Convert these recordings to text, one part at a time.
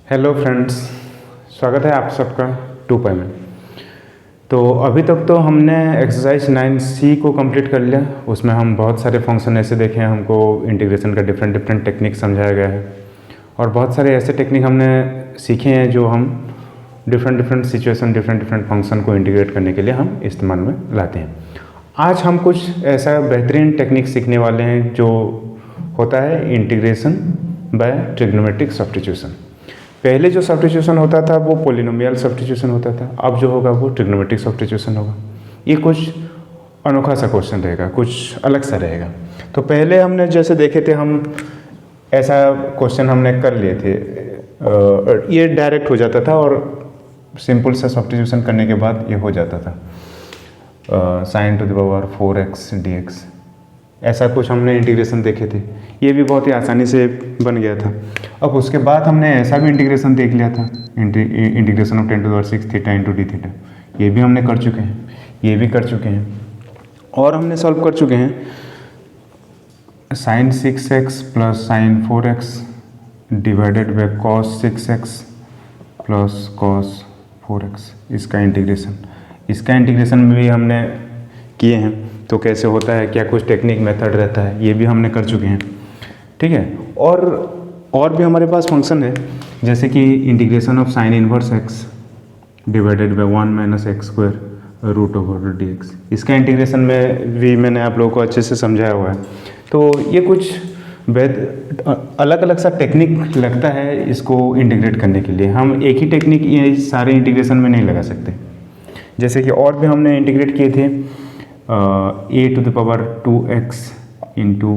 Hello friends, स्वागत है आप सबका 2 पाई में। तो अभी तक तो हमने एक्सरसाइज 9C को कंप्लीट कर लिया। उसमें हम बहुत सारे फंक्शन ऐसे देखे हैं, हमको इंटीग्रेशन का डिफरेंट टेक्निक समझाया गया है और बहुत सारे ऐसे टेक्निक हमने सीखे हैं जो हम डिफरेंट सिचुएशन डिफरेंट फंक्शन को इंटीग्रेट करने के लिए हम इस्तेमाल में लाते हैं। आज हम कुछ ऐसा बेहतरीन टेक्निक सीखने वाले हैं जो होता है इंटीग्रेशन बाय ट्रिग्नोमेट्रिक सब्स्टिट्यूशन। पहले जो सब्स्टिट्यूशन होता था वो पॉलिनोमियल सब्स्टिट्यूशन होता था, अब जो होगा वो ट्रिग्नोमेट्रिक सब्स्टिट्यूशन होगा। ये कुछ अनोखा सा क्वेश्चन रहेगा, कुछ अलग सा रहेगा। तो पहले हमने जैसे देखे थे, हम ऐसा क्वेश्चन हमने कर लिए थे, ये डायरेक्ट हो जाता था और सिंपल सा सब्स्टिट्यूशन करने के बाद ये हो जाता था, sin to the power 4x dx। ऐसा कुछ हमने इंटीग्रेशन देखे थे, ये भी बहुत ही आसानी से बन गया था। अब उसके बाद हमने ऐसा भी इंटीग्रेशन देख लिया था, integration of 10 to the power 6 theta into D theta. ये भी हमने कर चुके हैं, ये भी कर चुके हैं और हमने सॉल्व कर चुके हैं sin 6x plus sin 4x divided by cos 6x plus cos 4x। इसका इंटीग्रेशन में भी हमने किए हैं। तो कैसे होता है, क्या कुछ टेक्निक मेथड रहता है, ये भी हमने कर चुके हैं। ठीक है, और भी हमारे पास फंक्शन है, जैसे कि integration of sine inverse x divided by 1 minus x square root over d x. इसका इंटीग्रेशन में भी मैंने आप लोगों को अच्छे से समझाया हुआ है। तो ये कुछ अलग अलग सा टेक्निक लगता है इसको इंटीग्रेट करने के लिए। हम एक ही टेक्निक ये सारे इंटीग्रेशन में नहीं लगा सकते। जैसे कि और भी हमने इंटीग्रेट किए थे a to the power 2x into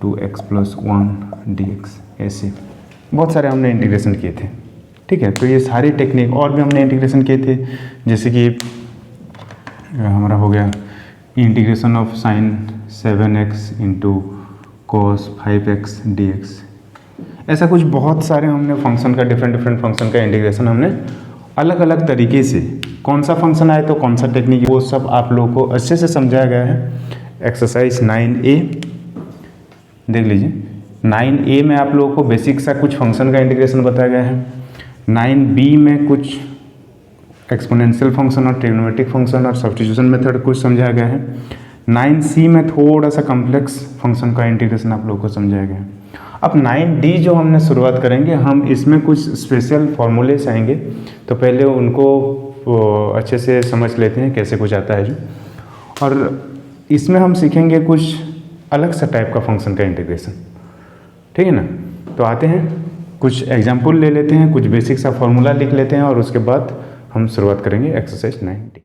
2x plus 1 dx। ऐसे बहुत सारे हमने इंटीग्रेशन किए थे। ठीक है, तो ये सारी टेक्निक और भी हमने इंटीग्रेशन किए थे, जैसे कि हमारा हो गया integration of sign 7x into cos 5x dx। ऐसा कुछ बहुत सारे हमने फंक्शन का डिफरेंट फंक्शन का इंटीग्रेशन हमने अलग अलग तरीके से, कौन सा फंक्शन आए तो कौन सा टेक्निक, वो सब आप लोगों को अच्छे से समझाया गया है। एक्सरसाइज 9A देख लीजिए। 9A में आप लोगों को बेसिक सा कुछ फंक्शन का इंटीग्रेशन बताया गया है। 9B में कुछ एक्सपोनेंशियल फंक्शन और ट्रिग्नोमेट्रिक फंक्शन और सब्स्टिट्यूशन मेथड कुछ समझाया गया है। 9C में थोड़ा सा कॉम्प्लेक्स फंक्शन का इंटीग्रेशन आप लोगों को समझाया गया है। अब 9D जो हमने शुरुआत करेंगे, हम इसमें कुछ स्पेशल फॉर्मूलेस आएंगे, तो पहले उनको अच्छे से समझ लेते हैं कैसे कुछ आता है जो। और इसमें हम सीखेंगे कुछ अलग सा टाइप का फंक्शन का इंटीग्रेशन। ठीक है ना, तो आते हैं कुछ एग्जाम्पल ले लेते हैं, कुछ बेसिक सा फॉर्मूला लिख लेते हैं और उसके बाद हम शुरुआत करेंगे एक्सरसाइज 9D।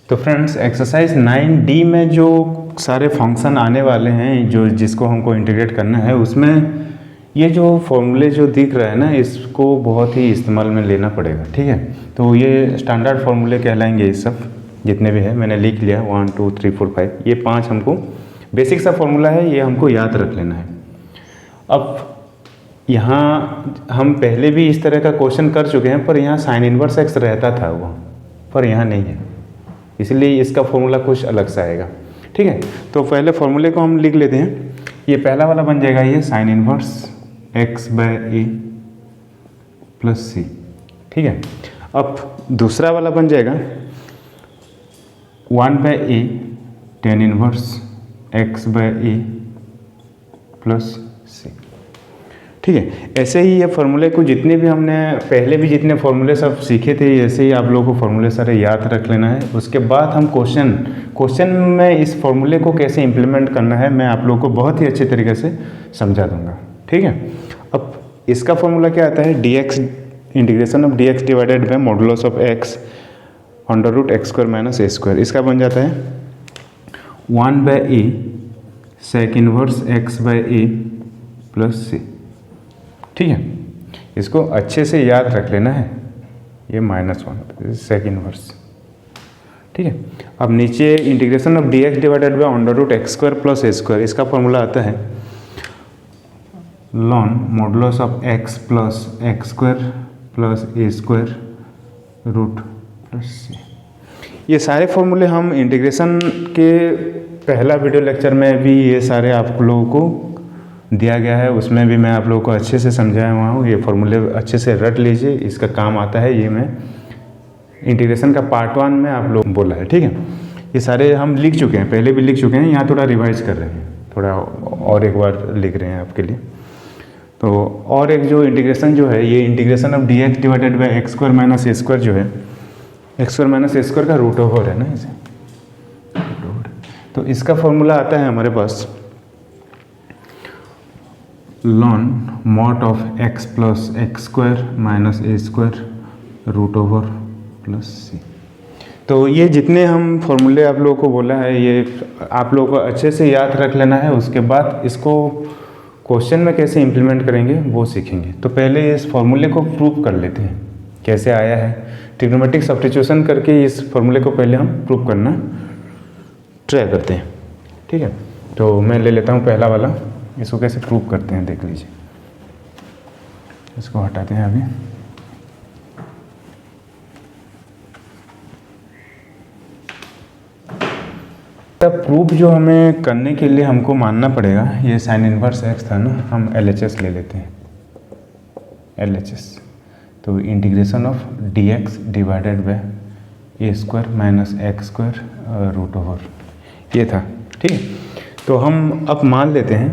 तो फ्रेंड्स, एक्सरसाइज 9D में जो सारे फंक्शन आने वाले हैं, जो जिसको हमको इंटीग्रेट करना है, उसमें ये जो फॉर्मूले जो दिख रहा है ना, इसको बहुत ही इस्तेमाल में लेना पड़ेगा। ठीक है, तो ये स्टैंडर्ड फॉर्मूले कहलाएंगे। ये सब जितने भी है मैंने लिख लिया, 1 2 3 4 5, ये 5 हमको बेसिक सा फॉर्मूला है, ये हमको याद रख लेना है। अब यहाँ हम पहले भी इस तरह का क्वेश्चन कर चुके हैं, पर यहाँ साइन इनवर्स एक्स रहता था वो, पर यहाँ नहीं है, इसलिए इसका फॉर्मूला कुछ अलग सा आएगा। ठीक है, तो पहले फॉर्मूले को हम लिख लेते हैं। ये पहला वाला बन जाएगा, ये sign inverse x by a plus c. ठीक है, अब दूसरा वाला बन जाएगा 1 by A tan inverse x by a plus c. ठीक है, ऐसे ही ये फॉर्मूले को जितने भी हमने पहले भी जितने फॉर्मूले सब सीखे थे, ऐसे ही आप लोगों को फॉर्मूले सारे याद रख लेना है। उसके बाद हम क्वेश्चन में इस फॉर्मूले को कैसे इम्प्लीमेंट करना है, मैं आप लोगों को बहुत ही अच्छे तरीके से समझा दूंगा। ठीक है, अब इसका फॉर्मूला क्या आता है, dx integration of dx divided by modulus of x under root x square minus A square. इसका बन जाता है 1 by a sec inverse x by a plus c. ठीक है, इसको अच्छे से याद रख लेना है, ये -1 सेक इनवर्स। ठीक है, अब नीचे integration of dx divided by under root x square plus A square. इसका फॉर्मूला आता है लॉन modulus of x plus x square plus A square root plus C. ये सारे फॉर्मूले हम इंटीग्रेशन के पहला वीडियो लेक्चर में भी ये सारे आप लोगों को दिया गया है, उसमें भी मैं आप लोगों को अच्छे से समझाया हुआ हूँ। ये फॉर्मूले अच्छे से रट लीजिए, इसका काम आता है। ये मैं इंटीग्रेशन का पार्ट 1 में आप लोग बोला है, ठीक है। ये सारे हम लिख चुके हैं, पहले भी लिख चुके हैं, यहाँ थोड़ा रिवाइज कर रहे हैं, थोड़ा और एक बार लिख रहे हैं आपके लिए। तो और एक जो इंटीग्रेशन जो है, ये integration of D x divided by x square minus A square जो है, एक्स स्क्वायर माइनस ए स्क्वायर का रूट ओवर है ना, इसे रूट ओवर। तो इसका फॉर्मूला आता है हमारे पास लॉन mod of X plus x square minus A square root over plus सी। तो ये जितने हम फॉर्मूले आप लोगों को बोला है, ये आप लोगों को अच्छे से याद रख लेना है। उसके बाद इसको क्वेश्चन में कैसे इम्प्लीमेंट करेंगे वो सीखेंगे। तो पहले इस फॉर्मूले को प्रूव कर लेते हैं कैसे आया है। ट्रिग्नोमेट्रिक सब्स्टिट्यूशन करके इस फॉर्मूले को पहले हम प्रूव करना ट्राई करते हैं, ठीक है। तो मैं ले लेता हूँ पहला वाला, इसको कैसे प्रूव करते हैं देख लीजिए। इसको हटाते हैं अभी। तब प्रूफ जो हमें करने के लिए हमको मानना पड़ेगा, ये साइन इनवर्स एक्स था ना, हम LHS ले लेते हैं, LHS। तो integration of dx divided by a square minus x square root over, ये था, ठीक है। तो हम अब मान लेते हैं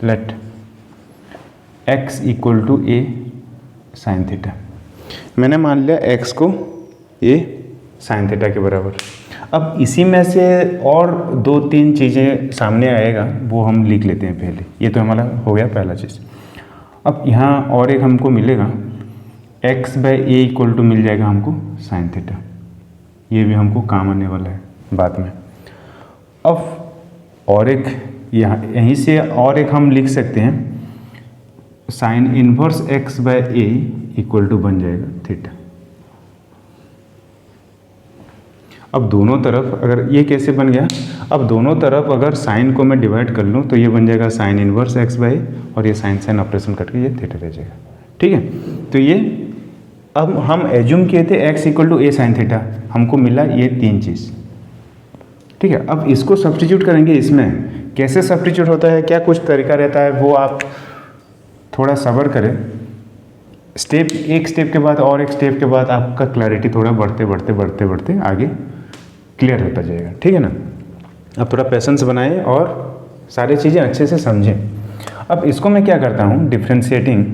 let x equal to a sine theta. मैंने मान लिया x को a साइन थीटा के बराबर। अब इसी में से और 2-3 चीज़ें सामने आएगा, वो हम लिख लेते हैं पहले। ये तो हमारा हो गया पहला चीज़। अब यहाँ और एक हमको मिलेगा x by A equal to मिल जाएगा हमको साइन थीटा। ये भी हमको काम आने वाला है बाद में। अब और एक यहाँ यहीं से और एक हम लिख सकते हैं, sine inverse x by A equal to बन जाएगा थीटा। अब दोनों तरफ अगर ये कैसे बन गया, अब दोनों तरफ अगर साइन को मैं डिवाइड कर लूँ तो ये बन जाएगा साइन इनवर्स एक्स बाई, और ये साइन साइन ऑपरेशन करके ये थीटा रह जाएगा, ठीक है। तो ये अब हम एज्यूम किए थे x equal to a sine theta, हमको मिला ये 3 चीज़, ठीक है। अब इसको सब्स्टिट्यूट करेंगे इसमें। कैसे सब्स्टिट्यूट होता है, क्या कुछ तरीका रहता है, वो आप थोड़ा सब्र करें। एक स्टेप के बाद और एक स्टेप के बाद आपका क्लैरिटी थोड़ा बढ़ते बढ़ते बढ़ते बढ़ते आगे क्लियर होता जाएगा, ठीक है ना। अब थोड़ा पेशेंस बनाएं और सारी चीज़ें अच्छे से समझें। अब इसको मैं क्या करता हूँ, डिफ्रेंशिएटिंग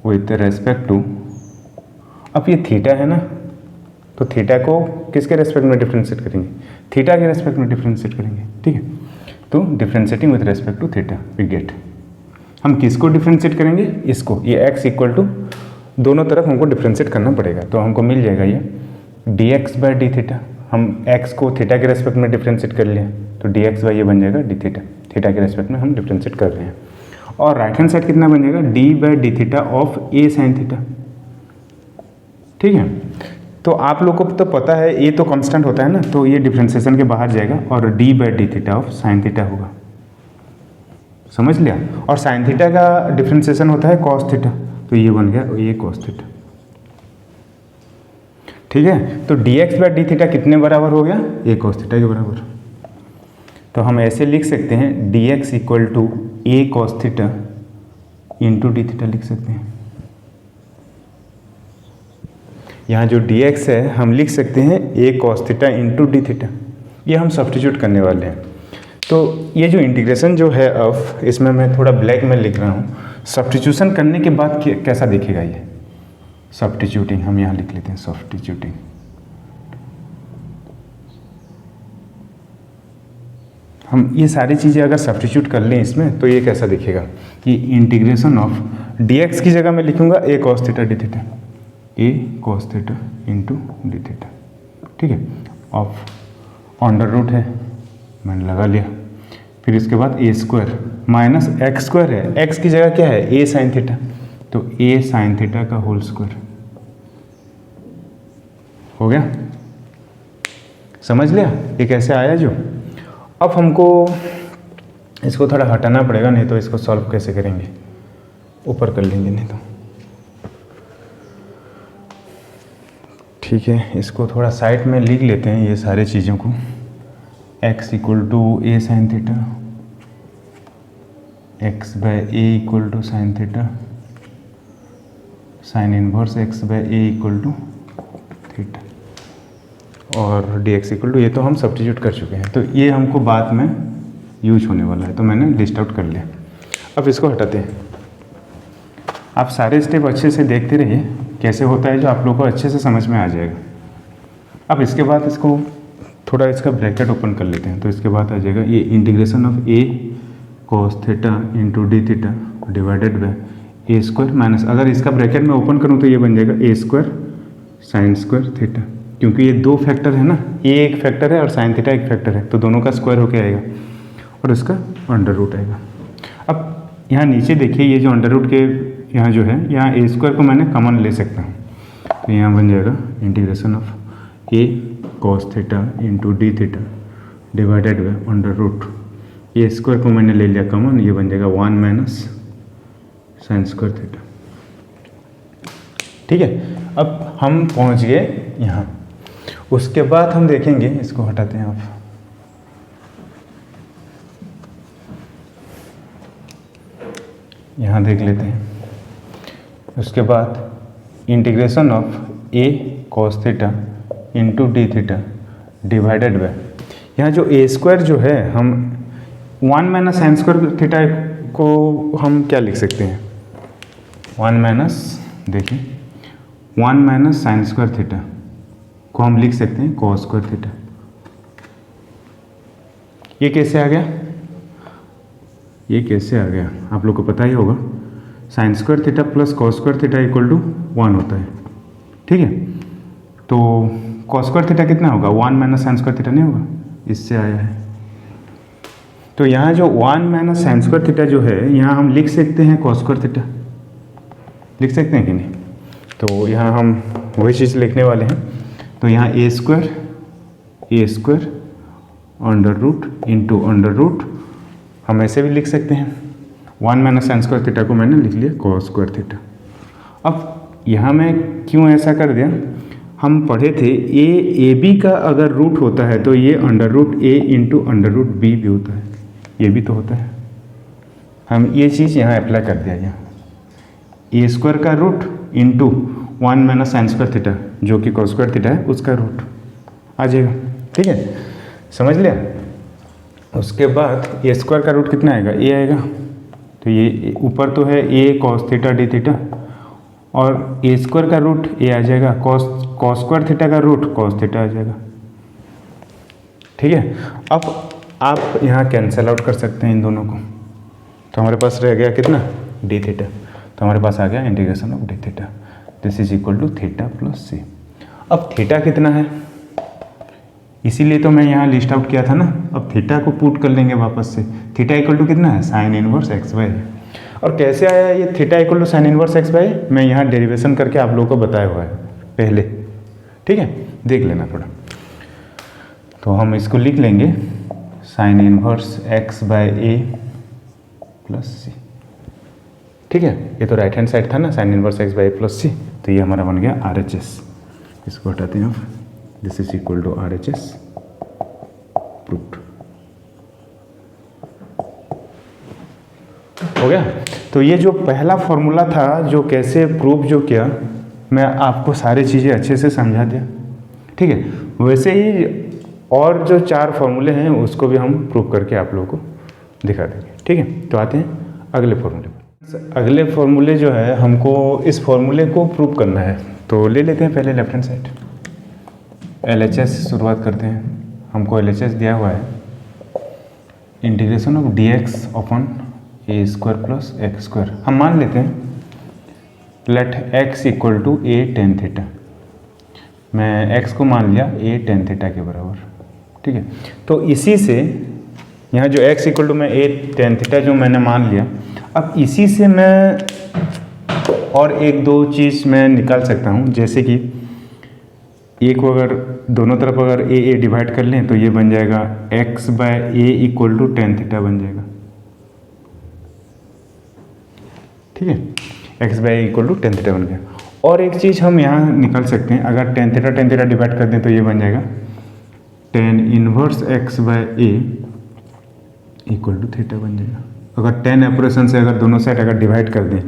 विथ रेस्पेक्ट टू, अब ये थीटा है ना, तो थीटा को किसके रेस्पेक्ट में डिफ्रेंशिएट करेंगे, थीटा के रेस्पेक्ट में डिफ्रेंशिएट करेंगे, ठीक है। तो differentiating with respect to theta we get, हम किसको डिफ्रेंशिएट करेंगे, इसको, ये x इक्वल टू दोनों तरफ हमको डिफ्रेंशिएट करना पड़ेगा। तो हमको मिल जाएगा ये dx बाई डी थीटा। हम x को थीटा के रेस्पेक्ट में डिफ्रेंशिएट कर लिया, तो dx बाई ये बन जाएगा डी थीटा, थीटा के रेस्पेक्ट में हम डिफ्रेंशिएट कर रहे हैं। और राइट हैंड साइड कितना बन जाएगा, d by D theta of A sine theta, ठीक है। तो आप लोग को तो पता है ये तो कांस्टेंट होता है ना, तो ये डिफ्रेंशिएशन के बाहर जाएगा और d by D theta of sine theta होगा, समझ लिया। और साइन थीटा का डिफ्रेंशिएशन होता है कॉस थीटा, तो ये बन गया ये कॉस थीटा, ठीक है। तो dx बाई डी थीटा कितने बराबर हो गया, ये कॉस थीटा के बराबर। तो हम ऐसे लिख सकते हैं dx equal to a cos theta into D theta लिख सकते हैं। यहाँ जो dx है हम लिख सकते हैं A cos theta into D theta, ये हम सब्स्टिट्यूट करने वाले हैं। तो ये जो इंटीग्रेशन जो है अब इसमें मैं थोड़ा ब्लैक में लिख रहा हूँ, सब्स्टिट्यूशन करने के बाद कैसा दिखेगा ये, सब्स्टिट्यूटिंग हम यहाँ लिख लेते हैं, सब्स्टिट्यूटिंग। हम ये सारी चीज़ें अगर सब्स्टिट्यूट कर लें इसमें तो ये कैसा दिखेगा कि इंटीग्रेशन ऑफ dx की जगह मैं लिखूंगा A cos theta D theta, A cos theta into D theta, ठीक है। ऑफ अंडर रूट है मैंने लगा लिया, फिर इसके बाद ए स्क्वायर माइनस एक्स स्क्वायर है, एक्स की जगह क्या है ए साइन थीटा, तो ए साइन थीटा का होल स्क्वायर हो गया, समझ लिया ये कैसे आया जो। अब हमको इसको थोड़ा हटाना पड़ेगा, नहीं तो इसको सॉल्व कैसे करेंगे, ऊपर कर लेंगे नहीं तो, ठीक है। इसको थोड़ा साइड में लिख लेते हैं ये सारे चीज़ों को, x equal to a sine theta, x by a equal to sine theta, sine inverse x by a equal to theta, और dx इक्वल टू, ये तो हम सब्स्टिट्यूट कर चुके हैं, तो ये हमको बाद में यूज होने वाला है, तो मैंने लिस्ट आउट कर लिया। अब इसको हटाते हैं। आप सारे स्टेप अच्छे से देखते रहिए कैसे होता है, जो आप लोगों को अच्छे से समझ में आ जाएगा। अब इसके बाद इसको थोड़ा इसका ब्रैकेट ओपन कर लेते हैं, तो इसके बाद आ जाएगा ये integration of a cos theta into D theta divided by a square minus, अगर इसका ब्रैकेट में ओपन करूँ तो ये बन जाएगा ए स्क्वायर साइन स्क्वायर थीटा, क्योंकि ये दो फैक्टर है ना, ए एक फैक्टर है और साइन थीटा एक फैक्टर है, तो दोनों का स्क्वायर होके आएगा और इसका अंडर रूट आएगा। अब यहाँ नीचे देखिए, ये जो अंडर रूट के यहाँ जो है, यहाँ ए स्क्वायर को मैंने कॉमन ले सकता हूँ, तो यहाँ बन जाएगा integration of a cos theta into D theta divided by under root, a square को मैंने ले लिया कॉमन, ये बन जाएगा 1 माइनस साइन स्क्वायर थीटा। ठीक है, अब हम पहुँच गए यहाँ। उसके बाद हम देखेंगे, इसको हटाते हैं आप, यहाँ देख लेते हैं। उसके बाद integration of a cos theta into D theta divided bye, यहाँ जो ए स्क्वायर जो है, हम 1 माइनस साइन स्क्वायर थीटा को हम क्या लिख सकते हैं, 1 माइनस, देखिए 1 माइनस साइन स्क्वायर थीटा को हम लिख सकते हैं कॉस स्क्वायर थीटा। ये कैसे आ गया, ये कैसे आ गया आप लोग को पता ही होगा, sine square theta plus cos square theta equal to 1 होता है। ठीक है, तो कॉस स्क्वायर थीटा कितना होगा, 1 माइनस साइन स्क्वायर थीटा नहीं होगा, इससे आया है। तो यहाँ जो 1 माइनस साइन स्क्वायर थीटा जो है, यहाँ हम लिख सकते हैं कॉस स्क्वायर थीटा, लिख सकते हैं कि नहीं, तो यहाँ हम वही चीज़ लिखने वाले हैं। तो यहाँ ए square under root into under root, हम ऐसे भी लिख सकते हैं, 1 माइनस साइन स्क्वायर थीटा को मैंने लिख लिया कॉस स्क्वायर थीटा। अब यहाँ मैं क्यों ऐसा कर दिया, हम पढ़े थे ए बी का अगर रूट होता है तो ये अंडर रूट ए इंटू अंडर रूट बी भी होता है, ये भी तो होता है। हम ये चीज़ यहाँ अप्लाई कर दिया, यहाँ ए स्क्वायर का root into 1 minus sine square theta जो कि कॉस स्क्वायर थीटा है, उसका रूट आ जाएगा। ठीक है, समझ लिया। उसके बाद ए स्क्वायर का रूट कितना आएगा, ए आएगा, तो ये ऊपर तो है ए कॉस थीटा डी थीटा, और ए स्क्वायर का रूट ए आ जाएगा, कॉस स्क्वायर थीटा का रूट कॉस थीटा आ जाएगा। ठीक है, अब आप यहाँ कैंसिल आउट कर सकते हैं इन दोनों को, तो हमारे पास रह गया कितना, डी थीटा, तो हमारे पास आ गया integration of D theta, this is equal to theta plus C. अब थीटा कितना है, इसीलिए तो मैं यहाँ लिस्ट आउट किया था ना। अब थीटा को पुट कर लेंगे वापस से, थीटा इक्वल टू कितना है, साइन इनवर्स एक्स बाई। और कैसे आया ये theta equal to sine inverse x by, मैं यहाँ डेरिवेशन करके आप लोगों को बताया हुआ है पहले। ठीक है, देख लेना थोड़ा। तो हम इसको लिख लेंगे sine inverse x by a plus c. ठीक है, ये तो राइट हैंड साइड था ना, sine inverse x by a plus सी, तो ये हमारा बन गया RHS। इसको हटाते हैं, this is equal to RHS proved. हो गया। तो ये जो पहला फॉर्मूला था जो कैसे प्रूव जो किया, मैं आपको सारी चीज़ें अच्छे से समझा दिया। ठीक है, वैसे ही और जो 4 फॉर्मूले हैं उसको भी हम प्रूव करके आप लोगों को दिखा देंगे। ठीक है, तो आते हैं अगले फॉर्मूले पर। अगले फॉर्मूले जो है, हमको इस फॉर्मूले को प्रूव करना है, तो ले लेते हैं पहले लेफ्ट हैंड साइड, LHS से शुरुआत करते हैं। हमको LHS दिया हुआ है integration of dx upon a square plus x square. हम मान लेते हैं let x equal to a tan theta, मैं x को मान लिया a tan थीटा के बराबर। ठीक है, तो इसी से यहाँ जो x इक्वल टू मैं a tan थीटा जो मैंने मान लिया, अब इसी से मैं और एक दो चीज़ मैं निकाल सकता हूँ, जैसे कि ए को अगर दोनों तरफ अगर ए डिवाइड कर लें तो ये बन जाएगा x by a equal to tan theta बन जाएगा। ठीक है, x by a equal to tan theta बन गया। और एक चीज़ हम यहाँ निकाल सकते हैं, अगर tan थीटा डिवाइड कर दें तो ये बन जाएगा tan inverse x by a equal to theta बन जाएगा। अगर tan ऑपरेशन से अगर दोनों साइड अगर डिवाइड कर दें,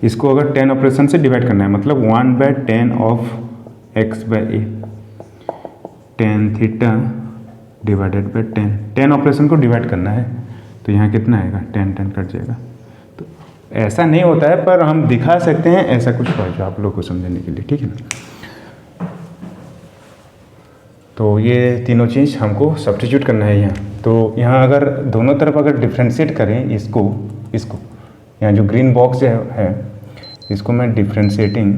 इसको अगर tan ऑपरेशन से डिवाइड करना है मतलब 1 by tan of x by ए, tan theta divided by tan operation को डिवाइड करना है तो यहाँ कितना आएगा, tan कट जाएगा। तो ऐसा नहीं होता है पर हम दिखा सकते हैं ऐसा कुछ जो आप लोग को समझने के लिए, ठीक है ना। तो ये तीनों चीज़ हमको सब्स्टिट्यूट करना है यहाँ। तो यहाँ अगर दोनों तरफ अगर डिफ्रेंशिएट करें इसको यहाँ जो ग्रीन बॉक्स है इसको मैं differentiating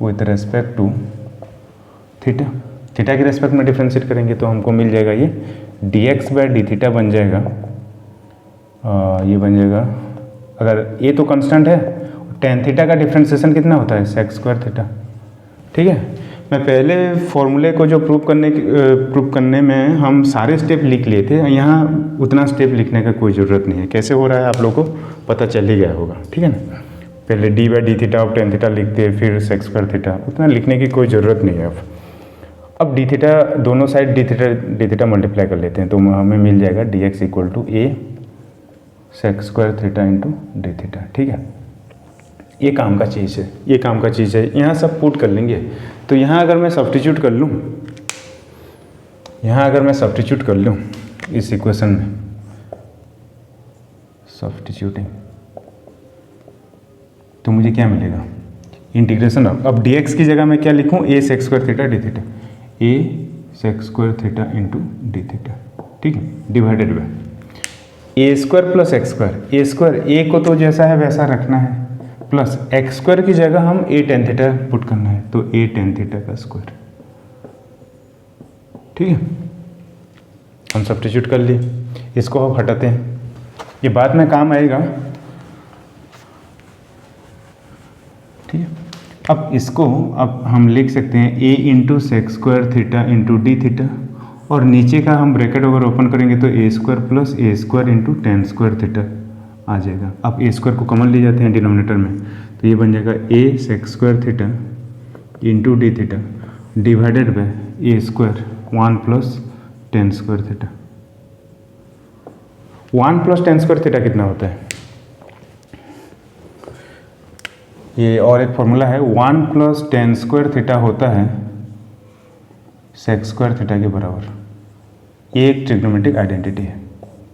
with respect to theta के रेस्पेक्ट में डिफ्रेंशिएट करेंगे तो हमको मिल जाएगा ये dx बाय डी थीटा बन जाएगा। ये बन जाएगा, अगर ये तो कांस्टेंट है, tan थीटा का डिफ्रेंशिएशन कितना होता है, sec स्क्वायर थीटा, ठीक है। मैं पहले फॉर्मूले को जो प्रूव करने में हम सारे स्टेप लिख लिए थे, यहाँ उतना स्टेप लिखने का कोई ज़रूरत नहीं है। कैसे हो रहा है आप लोगों को पता चल ही गया होगा, ठीक है ना। पहले d by D theta of tan theta लिखते हैं, फिर sec स्क्वायर थीटा, उतना लिखने की कोई ज़रूरत नहीं है। अब डी थीटा दोनों साइड डी थीटा मल्टीप्लाई कर लेते हैं तो हमें मिल जाएगा dx equal to a sec square theta into D theta, ठीक है। ये काम का चीज़ है, यहाँ सब पुट कर लेंगे। तो यहाँ अगर मैं सब्स्टिट्यूट कर लूँ, इस इक्वेशन में सब्स्टिट्यूटिंग, तो मुझे क्या मिलेगा, इंटीग्रेशन अब dx की जगह मैं क्या लिखूँ, a sec square theta D theta, a sec square theta into D theta, ठीक है, divided by a square plus x square. A square A को तो जैसा है वैसा रखना है, प्लस एक्स स्क्वायर की जगह हम a tan थीटा पुट करना है तो a tan थीटा का स्क्वायर, ठीक है। हम सब्स्टिट्यूट कर लिए, इसको हम हटाते हैं, ये बाद में काम आएगा, ठीक है। अब इसको हम लिख सकते हैं a into sec square theta into D theta, और नीचे का हम ब्रैकेट अगर ओपन करेंगे तो a square plus a square into tan square theta आ जाएगा। अब a स्क्वायर को कॉमन ले जाते हैं डिनोमिनेटर में, तो ये बन जाएगा a sec square theta into D theta divided by a square 1 plus tan square theta. 1 plus tan square theta कितना होता है, ये और एक फॉर्मूला है, 1 प्लस tan स्क्वायर थीटा होता है सेक स्क्वायर थीटा के बराबर। ये एक ट्रिग्नोमेट्रिक आइडेंटिटी है,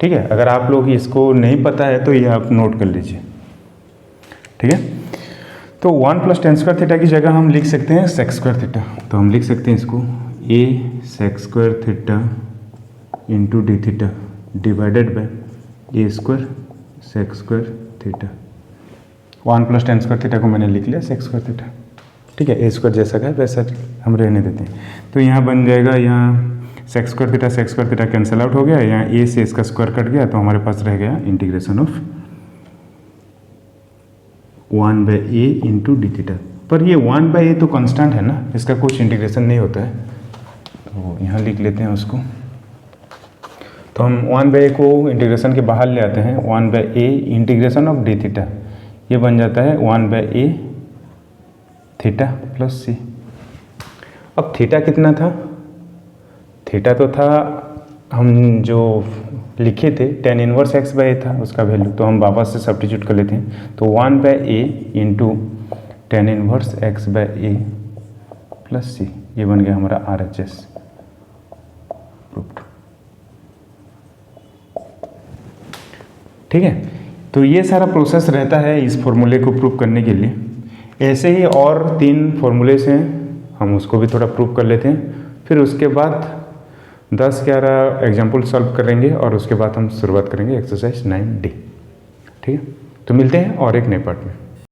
ठीक है। अगर आप लोग इसको नहीं पता है तो ये आप नोट कर लीजिए, ठीक है। तो 1 प्लस tan स्क्वायर थीटा की जगह हम लिख सकते हैं सेक स्क्वायर थीटा, तो हम लिख सकते हैं इसको a sec square theta into D theta divided by a square sec square theta. 1 plus tan square theta को मैंने लिख लिया सेक स्क्वायर थीटा, ठीक है। a स्क्वायर जैसा का वैसा हम रहने देते हैं। तो यहाँ बन जाएगा, यहाँ sec square theta cancel out हो गया, यहाँ a से इसका स्क्वायर कट गया, तो हमारे पास रह गया integration of 1 by a into D theta. पर ये 1 बाई a तो कांस्टेंट है ना, इसका कुछ इंटीग्रेशन नहीं होता है, तो यहाँ लिख लेते हैं उसको। तो हम 1 बाई a को इंटीग्रेशन के बाहर ले आते हैं, 1 by a integration of D theta, ये बन जाता है 1 by a theta plus c। अब थीटा कितना था, थीटा तो था हम जो लिखे थे tan inverse x by a था उसका वैल्यू, तो हम वापस से सब्स्टिट्यूट कर लेते हैं। तो 1 by a into tan inverse x by a plus c, ये बन गया हमारा RHS प्रूव्ड, ठीक है। तो ये सारा प्रोसेस रहता है इस फॉर्मूले को प्रूव करने के लिए। ऐसे ही और 3 फॉर्मूले हैं, हम उसको भी थोड़ा प्रूव कर लेते हैं, फिर उसके बाद 10-11 एग्जाम्पल सॉल्व करेंगे और उसके बाद हम शुरुआत करेंगे एक्सरसाइज 9D, ठीक है। तो मिलते हैं और एक नए पार्ट में।